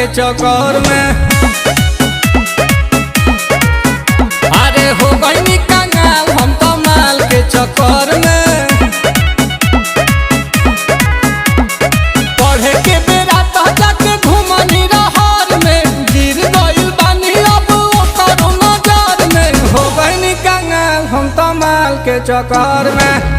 के चक्कर में। अरे हो गई कंगाल हम तो माल के चक्कर में। पढ़े के बेरा तो जाके घूमनी रहर में, गिर गइल बानी अब ओकर नजर में। हो गई कंगाल हम तो माल के चक्कर में।